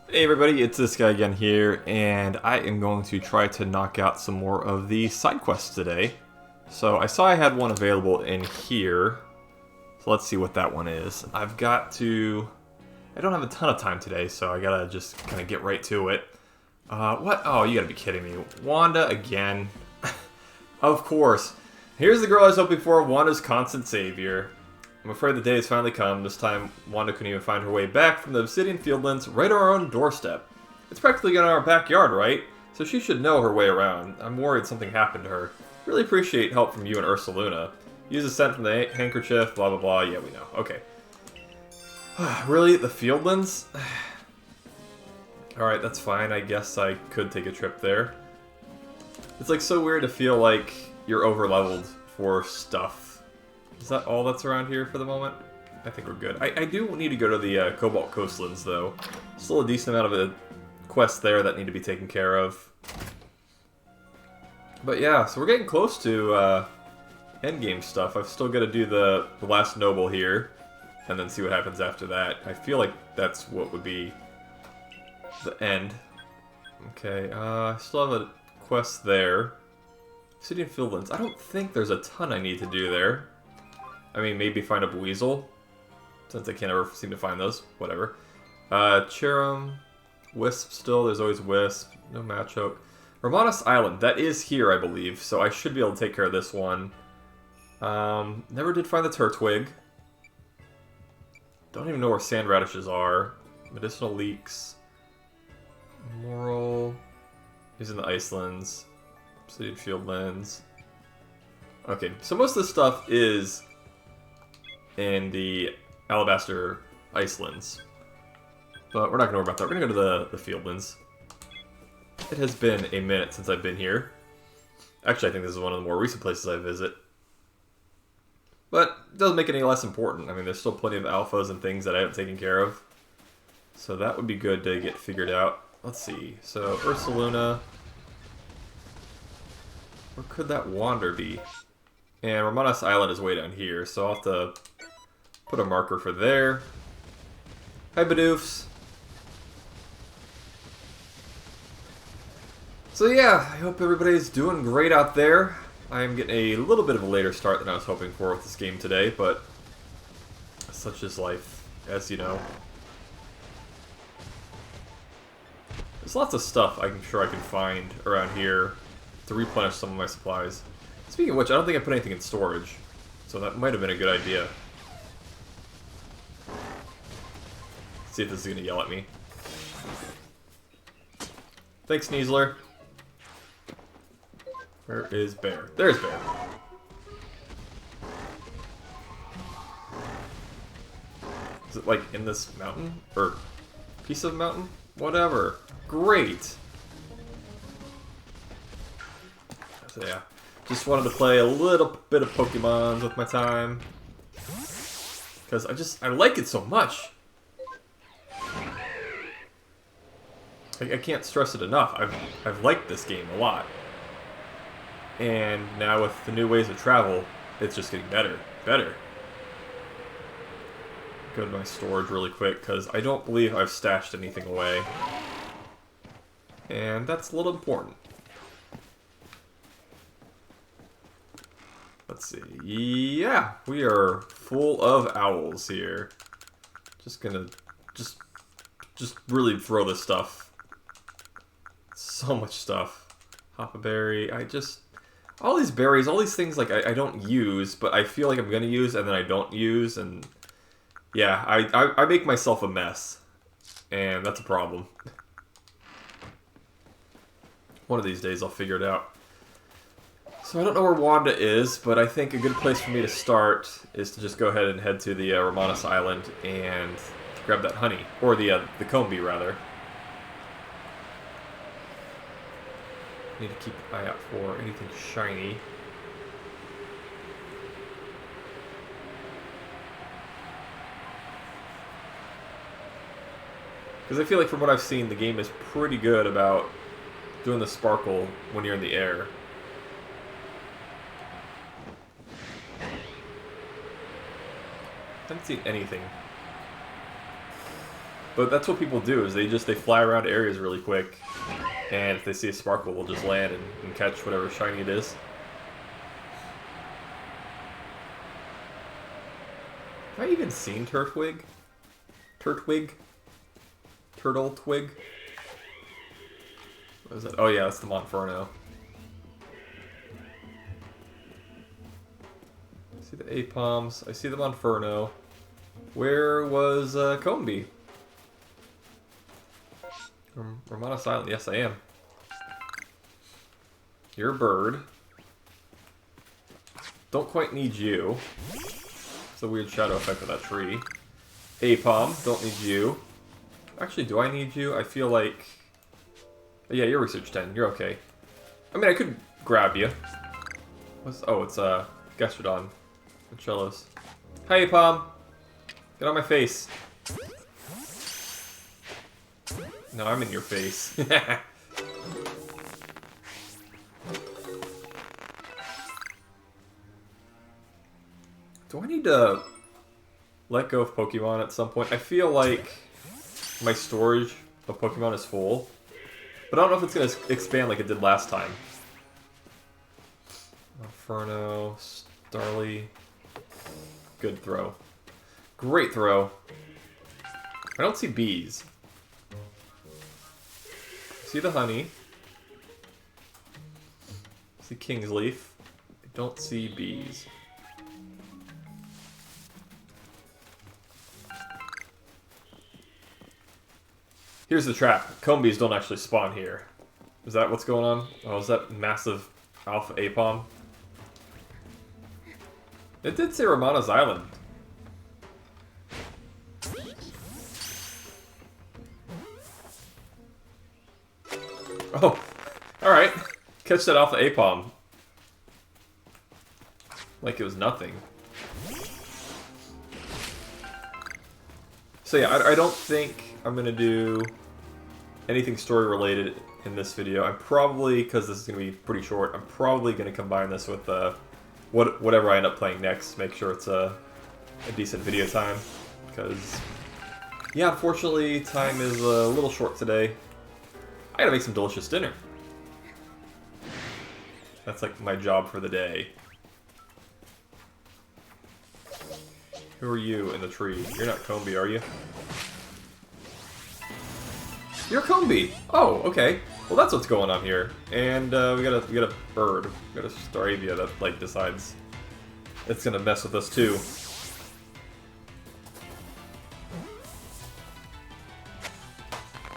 Hey everybody, it's this guy again here, and I am going to try to knock out some more of the side quests today. So I saw I had one available in here, so let's see what that one is. I don't have a ton of time today, so I gotta just kind of get right to it. What? Oh, you gotta be kidding me. Wanda again. Of course. Here's the girl I was hoping for, Wanda's constant savior. I'm afraid the day has finally come. This time, Wanda couldn't even find her way back from the Obsidian Fieldlands right on our own doorstep. It's practically in our backyard, right? So she should know her way around. I'm worried something happened to her. Really appreciate help from you and Ursaluna. Use a scent from the handkerchief, blah blah blah. Yeah, we know. Okay. Really? The Fieldlands? Alright, that's fine. I guess I could take a trip there. It's like so weird to feel like you're over-leveled for stuff. Is that all that's around here for the moment? I think we're good. I do need to go to the Cobalt Coastlands, though. Still a decent amount of quests there that need to be taken care of. But yeah, so we're getting close to endgame stuff. I've still got to do the last noble here, and then see what happens after that. I feel like that's what would be the end. Okay, I still have a quest there. Obsidian Fieldlands. I don't think there's a ton I need to do there. I mean, maybe find a Weasel, since I can't ever seem to find those. Whatever. Cherum, Wisp still. There's always Wisp. No Machoke. Romanus Island. That is here, I believe, so I should be able to take care of this one. Never did find the Turtwig. Don't even know where sand radishes are. Medicinal leeks. Moral. He's in the Icelands. Obsidian Fieldlands. Okay, so most of this stuff is in the Alabaster Icelands. But we're not going to worry about that. We're going to go to the Fieldlands. It has been a minute since I've been here. Actually, I think this is one of the more recent places I visit. But it doesn't make it any less important. I mean, there's still plenty of alphas and things that I haven't taken care of. So that would be good to get figured out. Let's see. So, Ursaluna. Where could that wander be? And Romanus Island is way down here, so I'll have to put a marker for there. Hi, Badoofs. So yeah, I hope everybody's doing great out there. I am getting a little bit of a later start than I was hoping for with this game today, but such is life, as you know. There's lots of stuff I'm sure I can find around here to replenish some of my supplies. Speaking of which, I don't think I put anything in storage, so that might have been a good idea. Let's see if this is going to yell at me. Thanks, Sneasler. Where is Bear? There's Bear. Is it like in this mountain? Or piece of mountain? Whatever. Great. So yeah. Just wanted to play a little bit of Pokemon with my time. Because I like it so much. I can't stress it enough. I've liked this game a lot. And now with the new ways of travel, it's just getting better. Better. Go to my storage really quick, because I don't believe I've stashed anything away. And that's a little important. Let's see. Yeah, we are full of owls here. Just gonna just really throw this stuff. So much stuff. Hoppaberry. All these berries, all these things like I don't use, but I feel like I'm gonna use and then I don't use, and yeah, I make myself a mess. And that's a problem. One of these days I'll figure it out. So I don't know where Wanda is, but I think a good place for me to start is to just go ahead and head to the Romanus Island and grab that honey. Or the comb bee, rather. Need to keep an eye out for anything shiny. Because I feel like from what I've seen, the game is pretty good about doing the sparkle when you're in the air. I haven't seen anything. But that's what people do, is they fly around areas really quick. And if they see a sparkle, they'll just land and catch whatever shiny it is. Have I even seen Turtwig? Turtwig? Turtle Twig? What is that? Oh yeah, that's the Monferno. I see the Apoms. I see the Monferno. Where was Combee? Romanos Island. Yes, I am. You're a bird. Don't quite need you. It's a weird shadow effect of that tree. Apom, don't need you. Actually, do I need you? I feel like... Yeah, you're Research 10. You're okay. I mean, I could grab you. Oh, it's Gastrodon. Machellos. Hi, Apom! Get on my face. No, I'm in your face. Do I need to let go of Pokemon at some point? I feel like my storage of Pokemon is full, but I don't know if it's going to expand like it did last time. Inferno, Starly. Good throw. Great throw. I don't see bees. See the honey. See King's Leaf. I don't see bees. Here's the trap. Combees don't actually spawn here. Is that what's going on? Oh, is that massive Alpha Apom? It did say Romana's Island. Oh, alright. Catch that Alpha Apom. Like it was nothing. So yeah, I don't think I'm going to do anything story related in this video. I'm probably, because this is going to be pretty short, I'm probably going to combine this with whatever I end up playing next. Make sure it's a decent video time. Because, yeah, unfortunately, time is a little short today. I gotta make some delicious dinner. That's like my job for the day. Who are you in the tree? You're not Combee, are you? You're Combee! Oh, okay. Well, that's what's going on here. And we got a bird. We got a Staravia that like decides it's gonna mess with us too.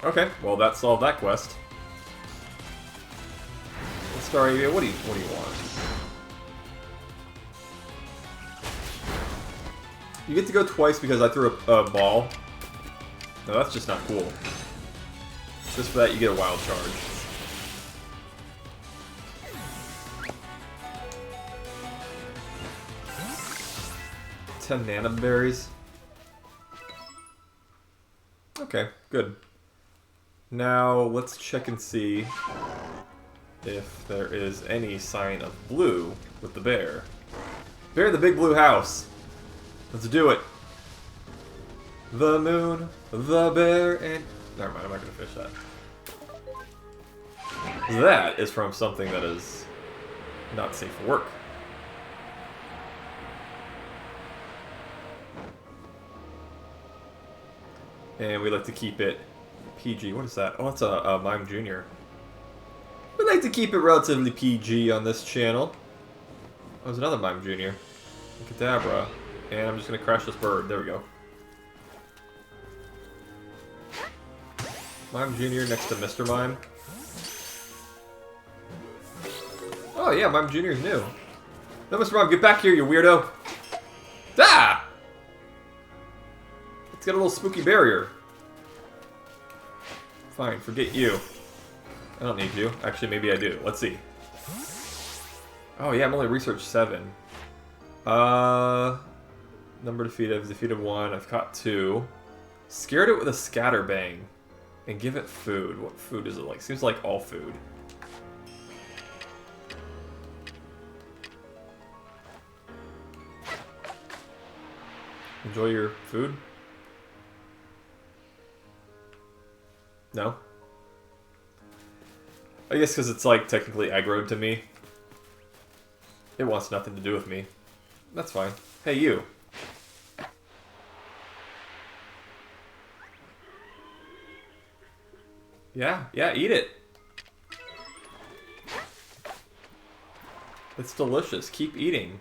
Okay, well that solved that quest. Staravia, what do you want? You get to go twice because I threw a ball. No, that's just not cool. Just for that, you get a wild charge. Ten Nana Berries. Okay, good. Now, let's check and see if there is any sign of blue with the bear. Bear in the big blue house. Let's do it. The moon, the bear, and... Never mind, I'm not going to fish that. That is from something that is not safe for work. And we like to keep it PG. What is that? Oh, it's a Mime Jr. We like to keep it relatively PG on this channel. Oh, there's another Mime Jr. Kadabra. And I'm just going to crash this bird. There we go. Mime Jr. next to Mr. Mime. Oh yeah, Mime Jr. is new. No, Mr. Mime, get back here, you weirdo! Ah! It's got a little spooky barrier. Fine, forget you. I don't need you. Actually, maybe I do. Let's see. Oh yeah, I'm only Research 7. Number defeated. I've defeated 1. I've caught 2. Scared it with a Scatterbang. And give it food. What food is it like? Seems like all food. Enjoy your food. No? I guess because it's like technically aggroed to me. It wants nothing to do with me. That's fine. Hey, you. Yeah, eat it. It's delicious. Keep eating.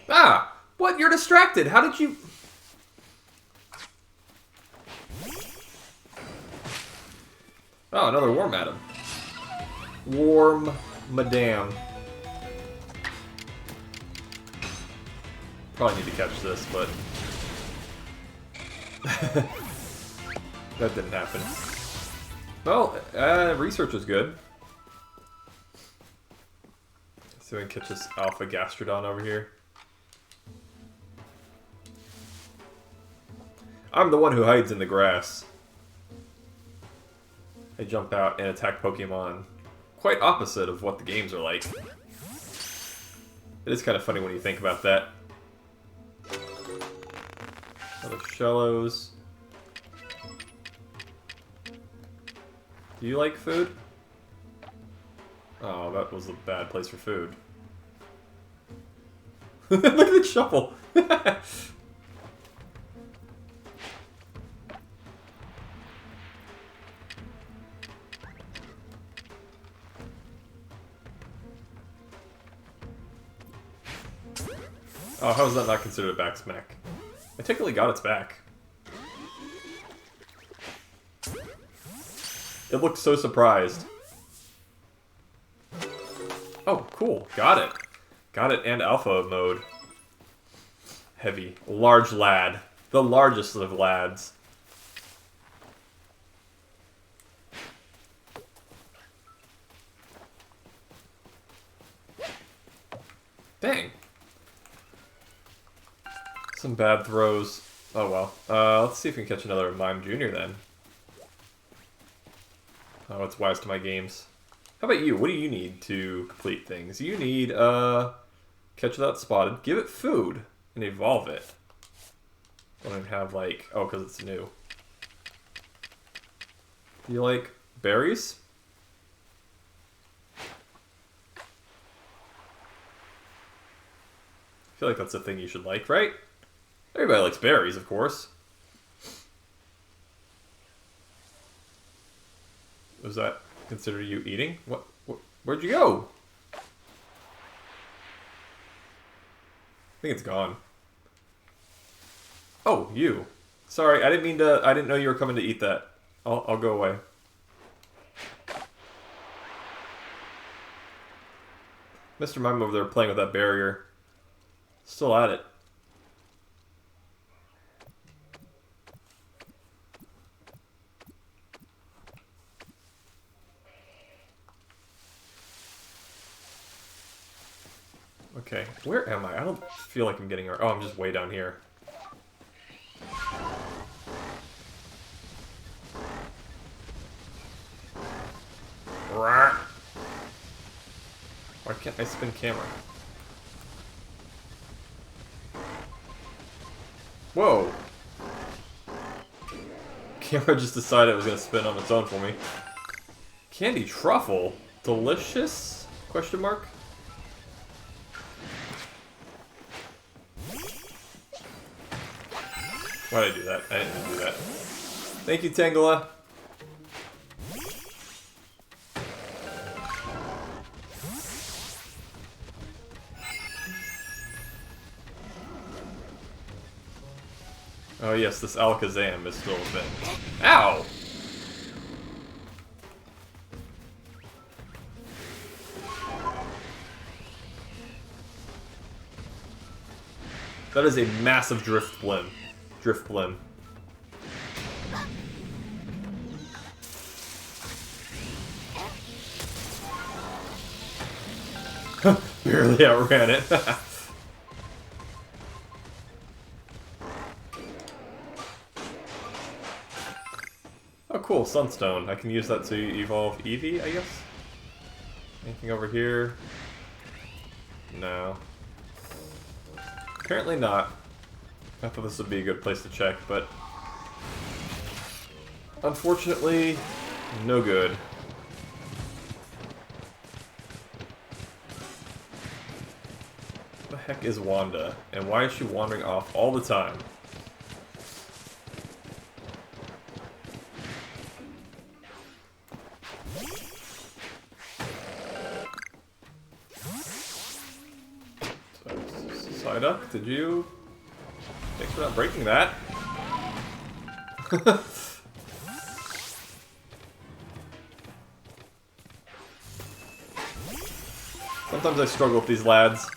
Ah! What? You're distracted. How did you... Oh, another warm madam. Warm madam. Probably need to catch this, but... that didn't happen. Well, research is good. So we can catch this alpha gastrodon over here. I'm the one who hides in the grass. I jump out and attack Pokemon. Quite opposite of what the games are like. It is kind of funny when you think about that. Other shallows. Do you like food? Oh, that was a bad place for food. Look at the shovel! Oh, how is that not considered a back smack? I technically got its back. It looked so surprised. Oh, cool. Got it. Got it and alpha mode. Heavy. Large lad. The largest of lads. Dang. Some bad throws. Oh well. Let's see if we can catch another Mime Jr. then. Oh, it's wise to my games. How about you? What do you need to complete things? You need, catch without spotted, give it food, and evolve it. I don't have, like, oh, because it's new. Do you like berries? I feel like that's a thing you should like, right? Everybody likes berries, of course. Was that considered you eating? What? Where'd you go? I think it's gone. Oh, you. Sorry, I didn't mean to. I didn't know you were coming to eat that. I'll go away. Mr. Mime over there playing with that barrier. Still at it. Okay, where am I? I don't feel like I'm getting... Oh, I'm just way down here. Why can't I spin camera? Whoa! Camera just decided it was going to spin on its own for me. Candy truffle? Delicious? Question mark? Why did I do that? I didn't do that. Thank you, Tangela. Oh yes, this Alakazam is still a thing. Ow! That is a massive drift blim. Drift blim. Barely outran it. Oh cool, Sunstone. I can use that to evolve Eevee, I guess? Anything over here? No. Apparently not. I thought this would be a good place to check, but unfortunately, no good. What the heck is Wanda? And why is she wandering off all the time? Psyduck, did you? Thanks for not breaking that. Sometimes I struggle with these lads.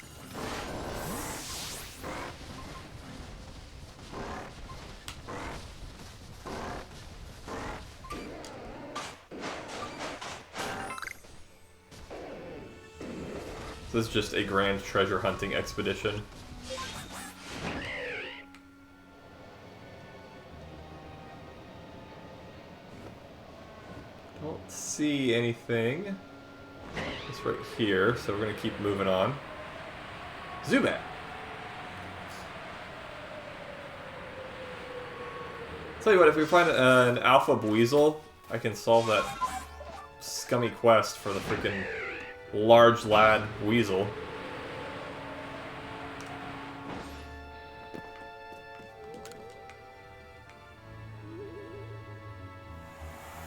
This is just a grand treasure hunting expedition. Don't see anything. It's right here, so we're gonna keep moving on. Zubat! Tell you what, if we find an Alpha Buizel, I can solve that scummy quest for the freaking large lad weasel.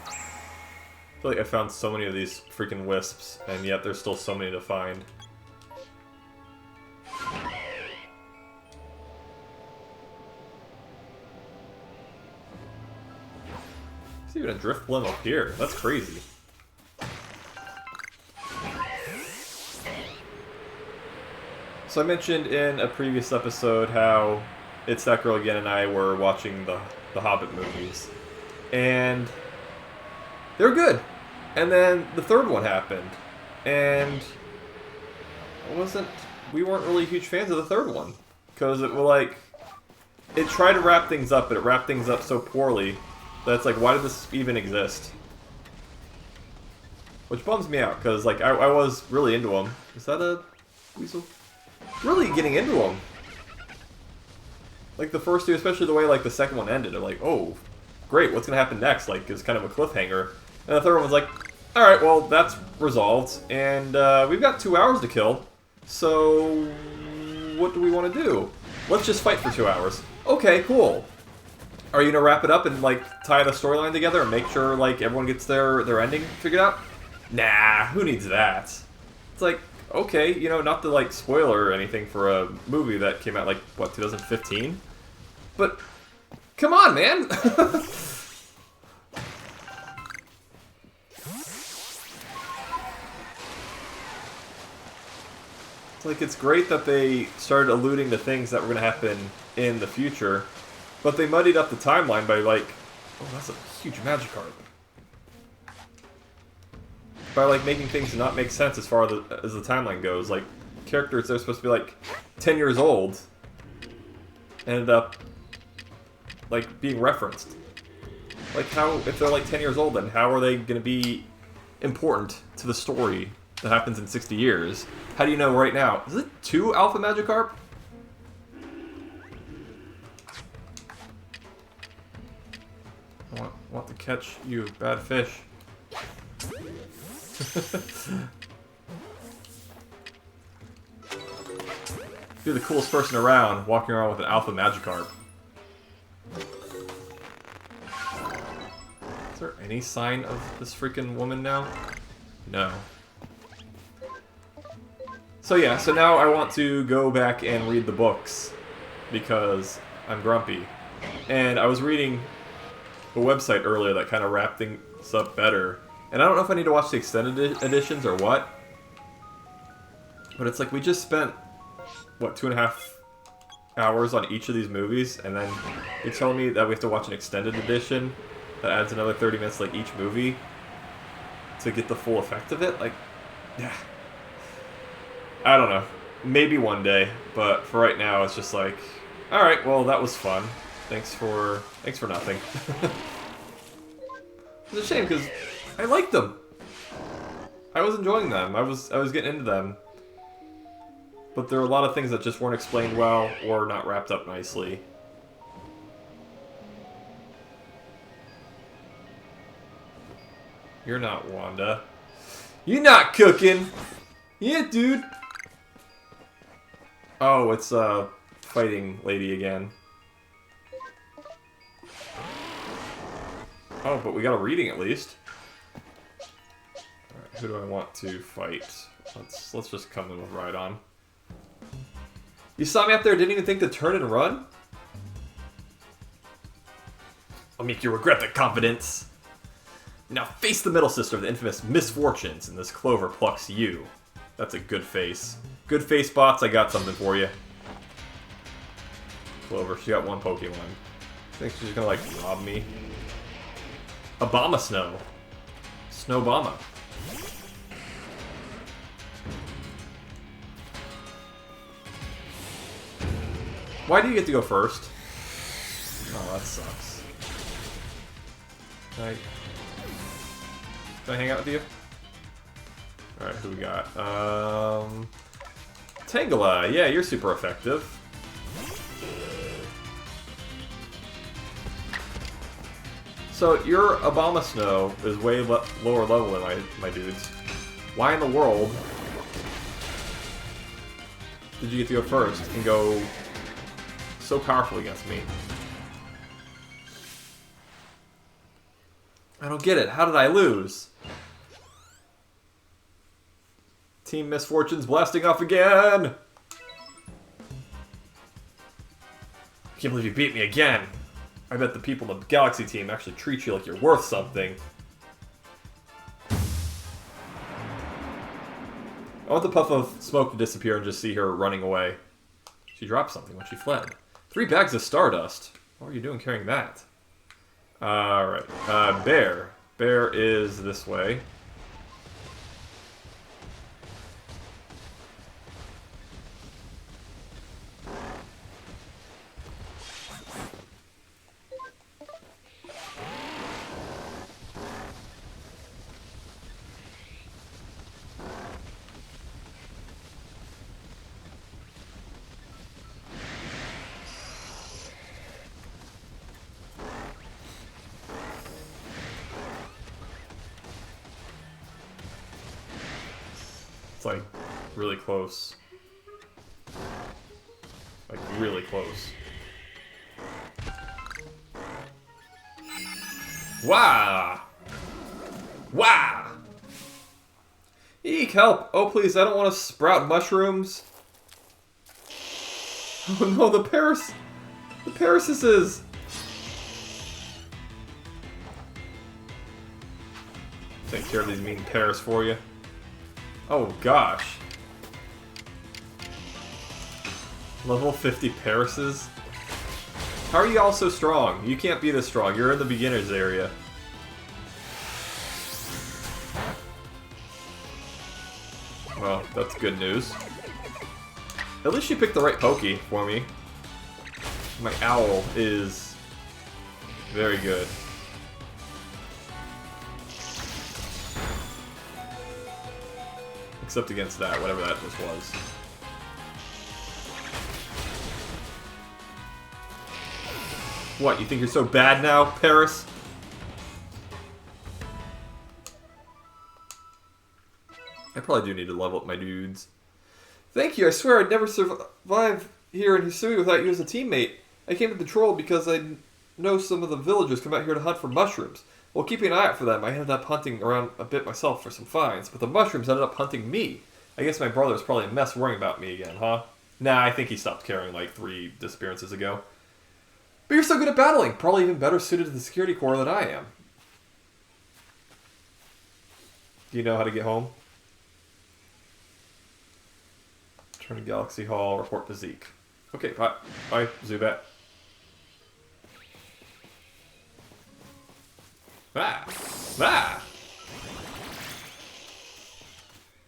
I feel like I found so many of these freaking wisps, and yet there's still so many to find. There's even a Drifblim up here. That's crazy. So I mentioned in a previous episode how It's That Girl Again and I were watching the Hobbit movies. And they were good. And then the third one happened. And we weren't really huge fans of the third one. Because it tried to wrap things up, but it wrapped things up so poorly that it's like, why did this even exist? Which bums me out, because I was really into them. Is that a weasel? Really getting into them. Like the first two, especially the way the second one ended. I'm like, oh, great, what's gonna happen next? It's kind of a cliffhanger. And the third one was like, alright, well, that's resolved, and we've got 2 hours to kill, so what do we want to do? Let's just fight for 2 hours. Okay, cool. Are you gonna wrap it up and tie the storyline together and make sure everyone gets their ending figured out? Nah, who needs that? It's like, okay, not to spoiler or anything for a movie that came out what, 2015? But come on, man. It's great that they started alluding to things that were going to happen in the future, but they muddied up the timeline by oh, that's a huge Magikarp. By making things not make sense as far as the timeline goes. Characters that are supposed to be 10 years old ended up being referenced. How, if they're 10 years old, then how are they going to be important to the story that happens in 60 years? How do you know right now? Is it 2 Alpha Magikarp? I want to catch you, bad fish. You're the coolest person around, walking around with an Alpha Magikarp. Is there any sign of this freaking woman now? No. So yeah, so now I want to go back and read the books, because I'm grumpy. And I was reading a website earlier that kind of wrapped things up better. And I don't know if I need to watch the extended editions or what. But it's we just spent, what, 2.5 hours on each of these movies, and then you're telling me that we have to watch an extended edition that adds another 30 minutes each movie to get the full effect of it? Yeah. I don't know. Maybe one day, but for right now, it's just alright, well, that was fun. Thanks for nothing. It's a shame, because I liked them. I was enjoying them. I was getting into them. But there are a lot of things that just weren't explained well or not wrapped up nicely. You're not Wanda. You're not cooking! Yeah, dude! Oh, it's fighting lady again. Oh, but we got a reading at least. Alright, who do I want to fight? Let's just come in with Rhydon. You saw me up there, didn't even think to turn and run? I'll make you regret that confidence. Now face the middle sister of the infamous misfortunes, and this clover plucks you. That's a good face. Good face, bots, I got something for you. Clover, she got one Pokemon. I think she's gonna, like, rob me. Obama Snow. Snowbama. Why do you get to go first? Oh, that sucks. Can I hang out with you? Alright, who we got? Tangela. Yeah, you're super effective. So, your Obama Snow is way lower level than my dudes. Why in the world did you get to go first and go so powerful against me? I don't get it. How did I lose? Team Misfortunes blasting off again! I can't believe you beat me again. I bet the people in the Galaxy team actually treat you like you're worth something. I want the puff of smoke to disappear and just see her running away. She dropped something when she fled. 3 bags of Stardust. What are you doing carrying that? Alright. Bear. Bear is this way. It's like really close. Like really close. Wah! Wah! Eek, help! Oh please, I don't want to sprout mushrooms. Oh no, the Parasises! Take care of these mean Paras for you. Oh gosh. Level 50 Parases? How are you all so strong? You can't be this strong. You're in the beginner's area. Well, that's good news. At least you picked the right Poke for me. My owl is very good. Except against that, whatever that just was. What, you think you're so bad now, Paris? I probably do need to level up my dudes. Thank you, I swear I'd never survive here in Hisui without you as a teammate. I came to patrol because I know some of the villagers come out here to hunt for mushrooms. While keeping an eye out for them, I ended up hunting around a bit myself for some finds, but the mushrooms ended up hunting me. I guess my brother was probably a mess worrying about me again, huh? Nah, I think he stopped caring like 3 disappearances ago. But you're so good at battling, probably even better suited to the security corps than I am. Do you know how to get home? Turn to Galaxy Hall, report to Zeke. Okay, bye. Bye, Zubat. Ah! Ah!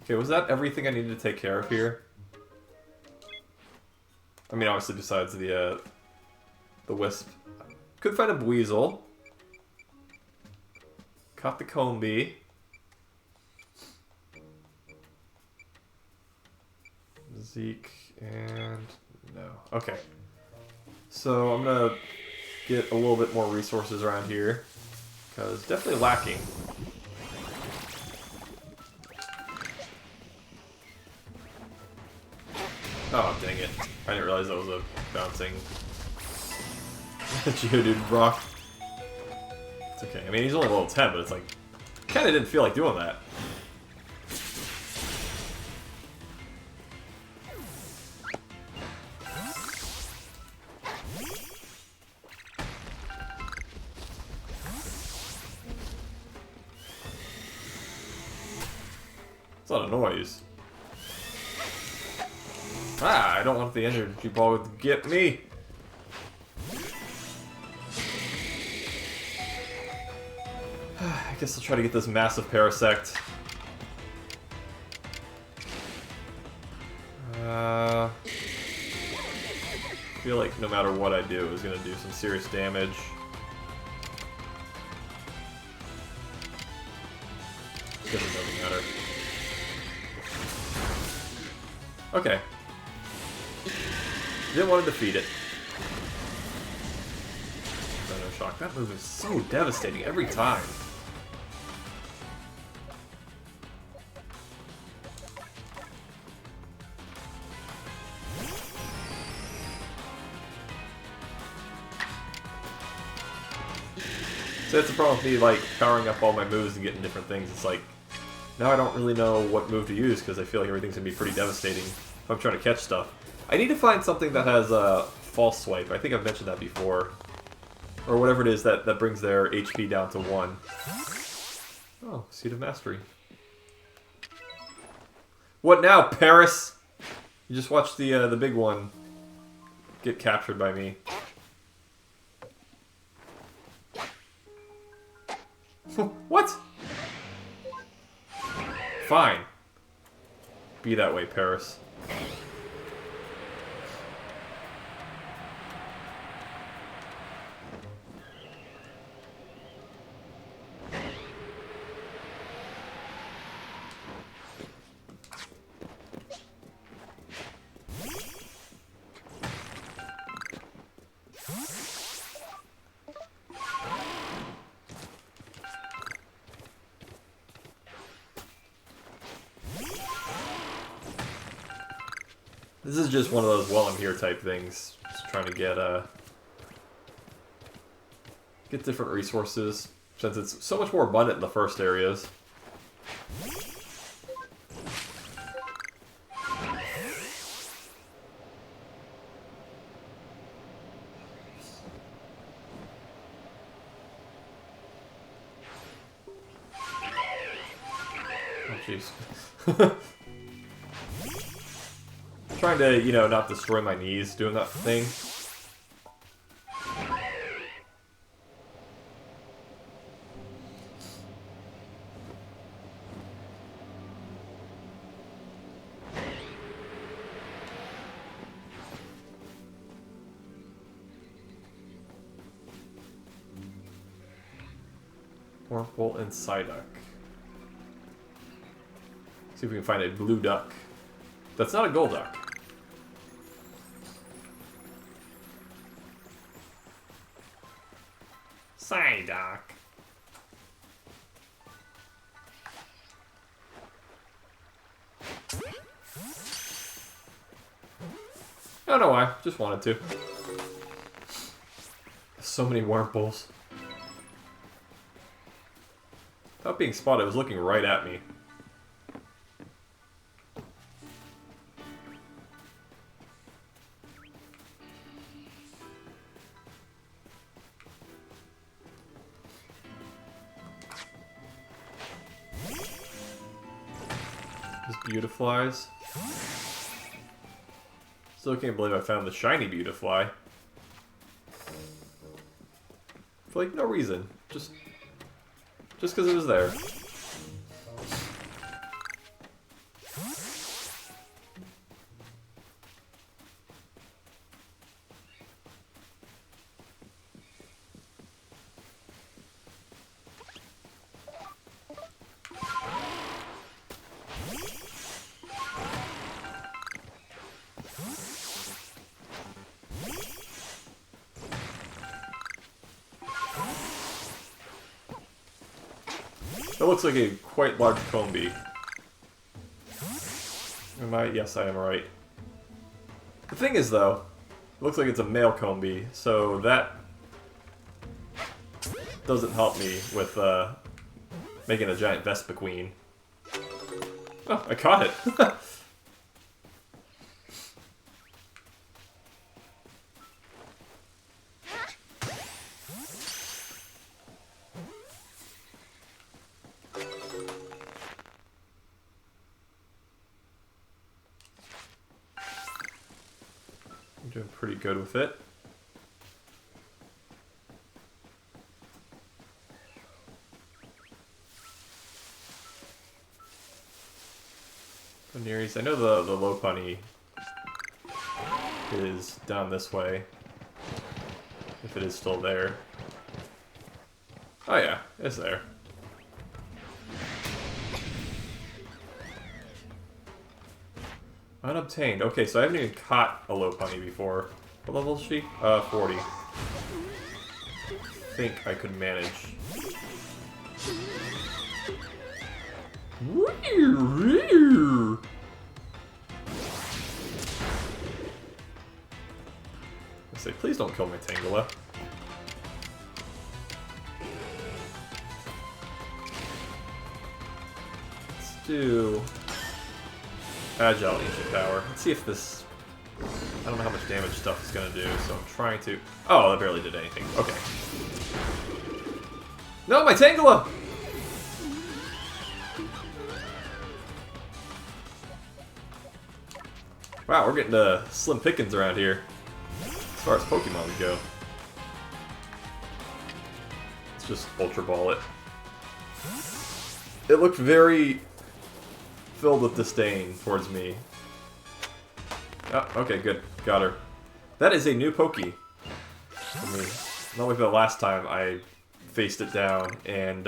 Okay, was that everything I needed to take care of here? I mean, obviously besides the Wisp. Could find a Buizel. Caught the Combi. Zeke and no. Okay. So I'm gonna get a little bit more resources around here because definitely lacking. Oh dang it! I didn't realize that was a bouncing Geodude rock. It's okay. I mean, he's only level 10, but it's like kind of didn't feel like doing that. It's a lot of noise. Ah, I don't want the energy ball to get me. I guess I'll try to get this massive Parasect. I feel like no matter what I do, it's going to do some serious damage. I guess it doesn't matter. Okay. Didn't want to defeat it. Thunder Shock. That move is so devastating every time. So that's the problem with me, like, powering up all my moves and getting different things. It's like, now I don't really know what move to use because I feel like everything's going to be pretty devastating if I'm trying to catch stuff. I need to find something that has a false swipe. I think I've mentioned that before. Or whatever it is that brings their HP down to 1. Oh, Seed of Mastery. What now, Paris? You just watched the big one get captured by me. What? Fine. Be that way, Paris. This is just one of those while I'm here type things. Just trying to get different resources, since it's so much more abundant in the first areas. Oh jeez. Trying to, you know, not destroy my knees doing that thing. Wurmple and Psyduck. See if we can find a blue duck. That's not a gold duck. Psyduck. I don't know why, just wanted to. So many Wurmples. Without being spotted, it was looking right at me. Beautiflies. Still can't believe I found the shiny Beautifly. For like no reason. Just because it was there. That looks like a quite large combi. Am I? Yes, I am right. The thing is, though, it looks like it's a male combi, so that doesn't help me with making a giant Vespa Queen. Oh, I caught it! I'm doing pretty good with it. Nearest. I know the low punny is down this way. If it is still there. Oh yeah, it's there. Unobtained. Okay, so I haven't even caught a low punny before. What level is she? 40. I think I could manage. I say, please don't kill my Tangela. Let's do Agile Ancient Power. Let's see if this... I don't know how much damage stuff is going to do, so I'm trying to... Oh, that barely did anything. Okay. No, my Tangela! Wow, we're getting slim pickings around here, as far as Pokemon go. Let's just Ultra Ball it. It looked very filled with disdain towards me. Oh, okay, good. Got her. That is a new Poke. I mean, not like the last time I faced it down and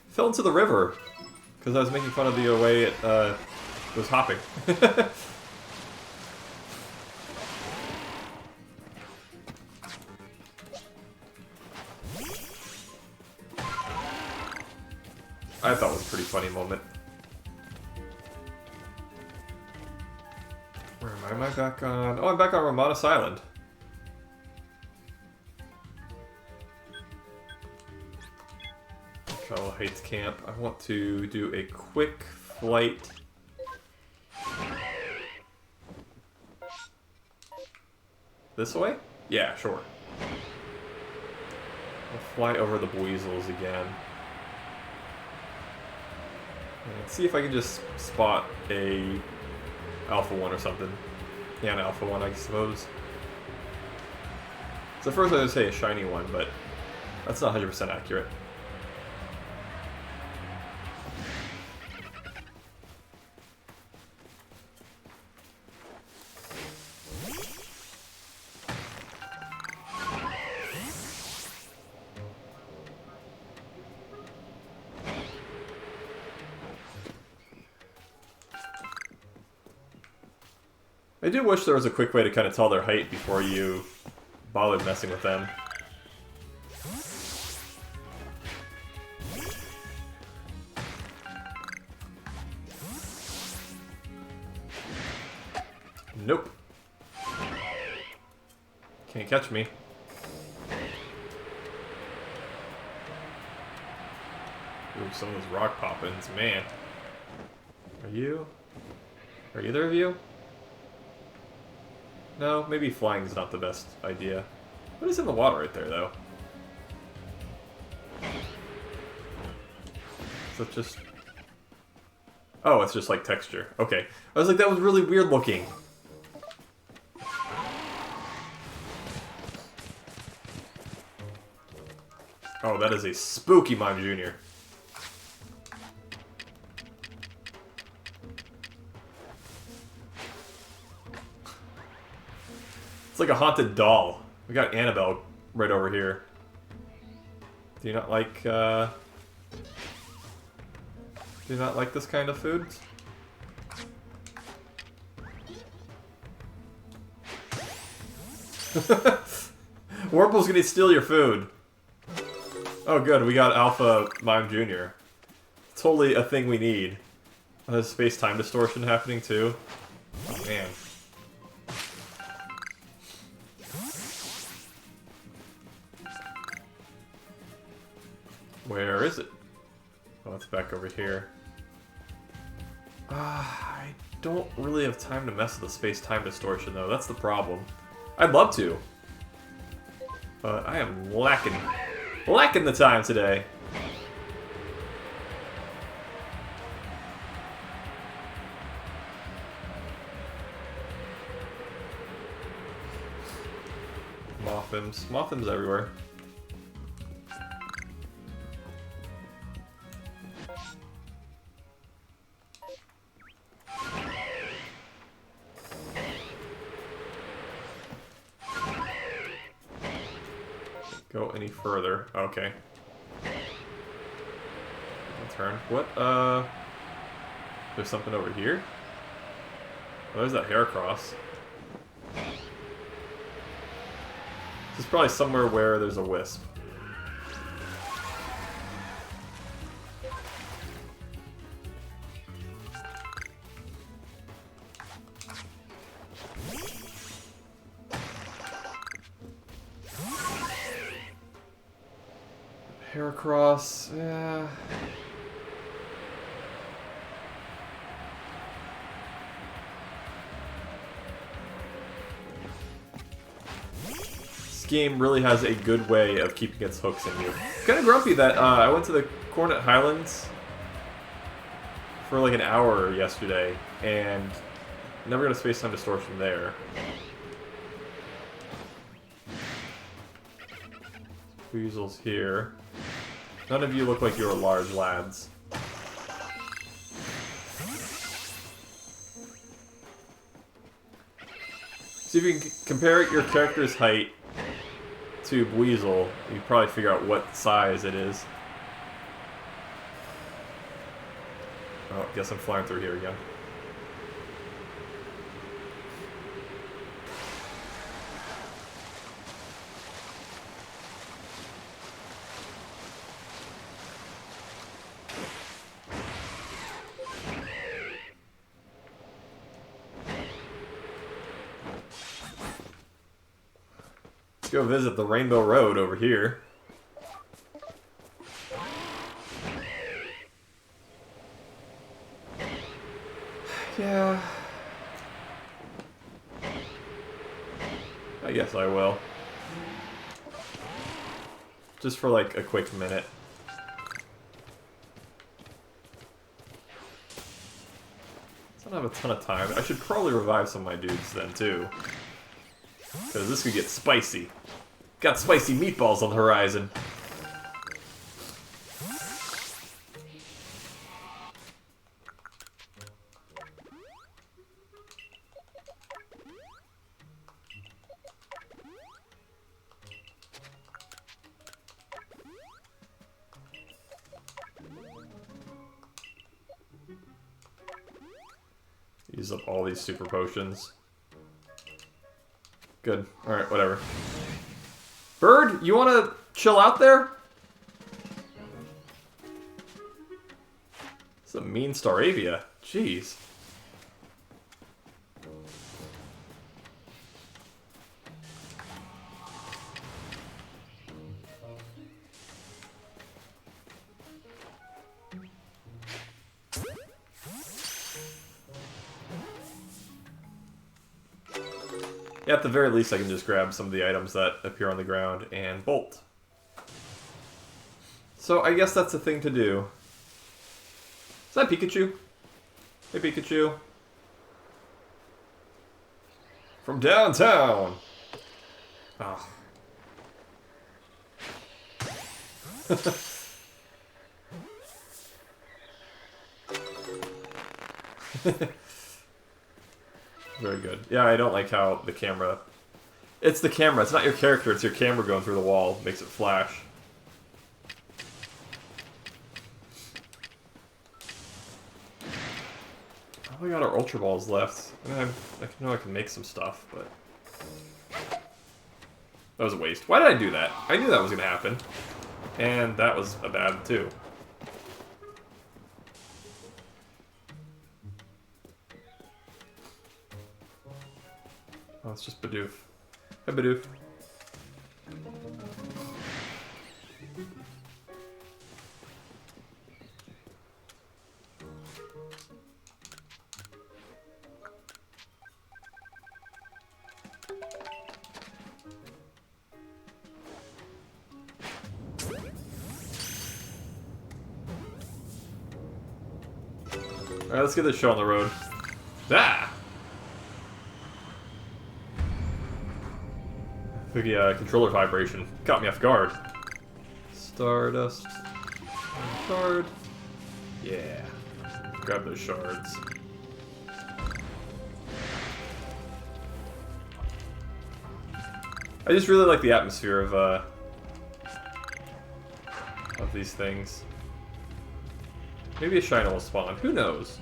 fell into the river because I was making fun of the way it was hopping. I thought it was a pretty funny moment. Where am I? Am I back on... Oh, I'm back on Romanus Island. Shallow Heights Camp. I want to do a quick flight. This way? Yeah, sure. I'll fly over the Buizels again. And see if I can just spot a Alpha 1 or something. Yeah, an Alpha 1, I suppose. So first I was going to say a shiny one, but that's not 100% accurate. I do wish there was a quick way to kind of tell their height before you bothered messing with them. Nope. Can't catch me. Ooh, some of those rock poppins, man. Are either of you? No, maybe flying is not the best idea. What is in the water right there, though? Is that just... Oh, it's just like texture. Okay. I was like, that was really weird looking. Oh, that is a spooky Mime Jr. It's like a haunted doll. We got Annabelle right over here. Do you not like, do you not like this kind of food? Warple's gonna steal your food. Oh good, we got Alpha Mime Jr. totally a thing we need. There's space-time distortion happening too. Oh man. Where is it? Oh, it's back over here. I don't really have time to mess with the space-time distortion though. That's the problem. I'd love to. But I am lacking the time today. Mothims everywhere. Go any further. Okay. Turn. What? There's something over here? Oh, there's that Heracross. This is probably somewhere where there's a wisp. Heracross, yeah. This game really has a good way of keeping its hooks in you. Kind of grumpy that I went to the Cornet Highlands for like an hour yesterday and never got a space-time distortion there. Weasel's here. None of you look like you're large lads. See if you can compare your character's height to Weasel. You can probably figure out what size it is. Oh, I guess I'm flying through here again. Let's go visit the Rainbow Road over here. Yeah. I guess I will. Just for like a quick minute. I don't have a ton of time. I should probably revive some of my dudes then too. Because this could get spicy. Got spicy meatballs on the horizon. Use up all these super potions. Good. Alright, whatever. Bird, you want to chill out there? It's a mean Staravia. Jeez. Yeah, at the very least, I can just grab some of the items that appear on the ground and bolt. So I guess that's the thing to do. Is that Pikachu? Hey, Pikachu. From downtown! Oh. Very good. Yeah, I don't like how the camera... It's the camera. It's not your character. It's your camera going through the wall. Makes it flash. Oh, we got our Ultra Balls left. I know I can make some stuff, but... That was a waste. Why did I do that? I knew that was going to happen. And that was a bad, too. Oh, it's just Bidoof. Hey, Bidoof. Alright, let's get this show on the road. Ah! The controller vibration caught me off guard. Stardust. Shard. Yeah. Grab those shards. I just really like the atmosphere of these things. Maybe a Shiner will spawn. Who knows?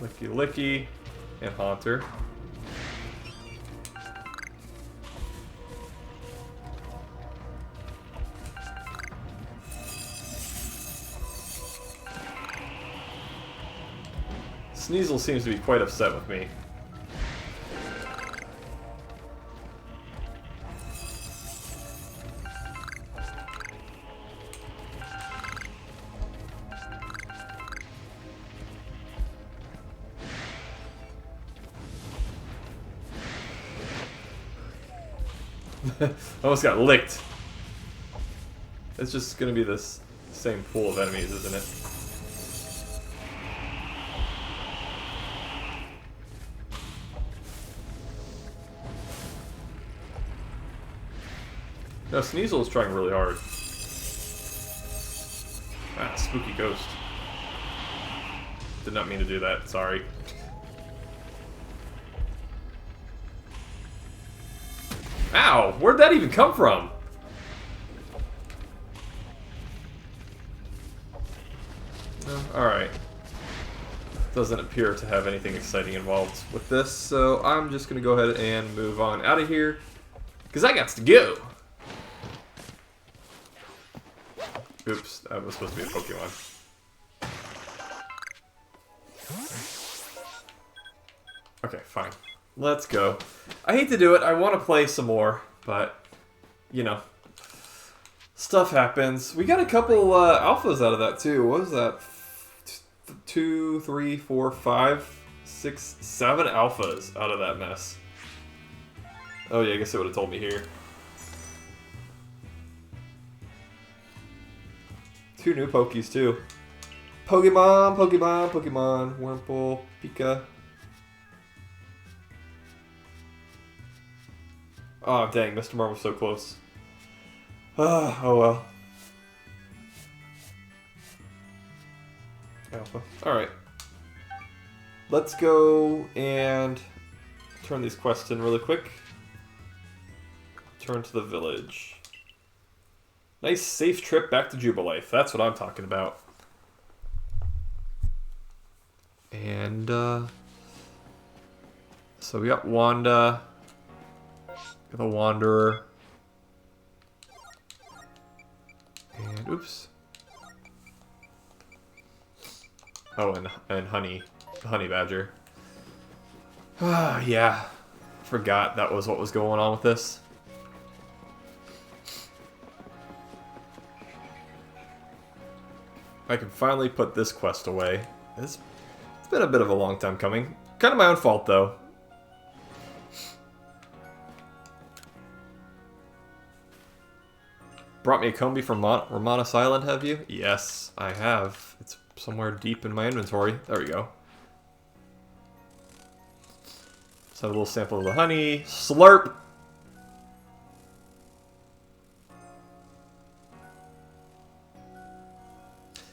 Licky Licky and Haunter. Sneasel seems to be quite upset with me. Almost got licked. It's just gonna be this same pool of enemies, isn't it? No, Sneasel is trying really hard. Ah, spooky ghost. Did not mean to do that, sorry. Ow! Where'd that even come from? Oh, alright. Doesn't appear to have anything exciting involved with this, so I'm just gonna go ahead and move on out of here, because I got to go! Oops, that was supposed to be a Pokemon. Okay, fine. Let's go. I hate to do it. I want to play some more, but, you know, stuff happens. We got a couple alphas out of that, too. What was that? 2, 3, 4, 5, 6, 7 alphas out of that mess. Oh, yeah, I guess it would have told me here. 2 new Pokies, too. Pokemon, Pokemon, Pokemon, Wurmple, Pika. Oh, dang, Mr. Marvel was so close. Oh well. Alpha. Alright. Let's go and turn these quests in really quick. Turn to the village. Nice, safe trip back to Jubilife. That's what I'm talking about. And, so we got Wanda. The Wanderer. And, oops. Oh, and Honey. The Honey Badger. Ah, yeah. Forgot that was what was going on with this. I can finally put this quest away. It's been a bit of a long time coming. Kind of my own fault, though. Brought me a Combi from Romanus Island, have you? Yes, I have. It's somewhere deep in my inventory. There we go. Let's have a little sample of the honey. Slurp!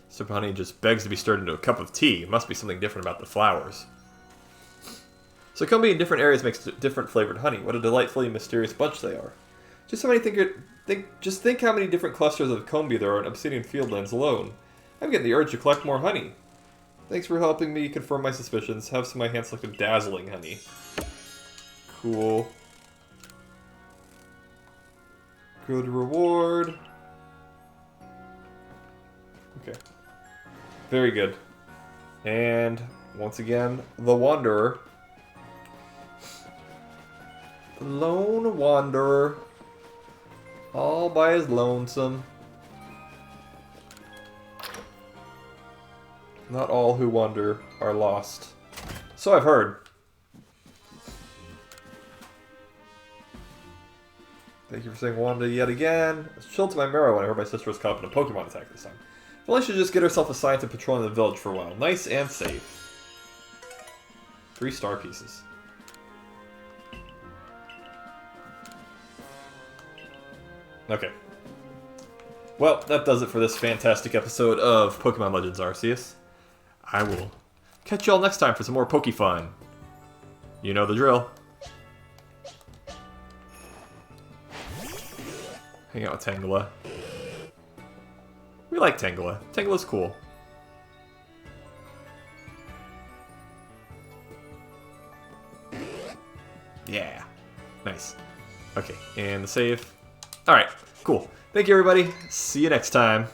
Super honey just begs to be stirred into a cup of tea. Must be something different about the flowers. So Combi in different areas makes different flavored honey. What a delightfully mysterious bunch they are. Just think how many different clusters of Combi there are in Obsidian Fieldlands alone. I'm getting the urge to collect more honey. Thanks for helping me confirm my suspicions. Have some of my hand-selected dazzling honey. Cool. Good reward. Okay. Very good. And once again, the Wanderer. The Lone Wanderer. All by his lonesome. Not all who wander are lost. So I've heard. Thank you for saying Wanda yet again. I was chilled to my marrow when I heard my sister was caught up in a Pokemon attack this time. Well, I should just get herself assigned to patrolling the village for a while. Nice and safe. 3 star pieces. Okay. Well, that does it for this fantastic episode of Pokemon Legends Arceus. I will catch y'all next time for some more Pokefun. You know the drill. Hang out with Tangela. We like Tangela. Tangela's cool. Yeah. Nice. Okay, and the save. Alright, cool. Thank you, everybody. See you next time.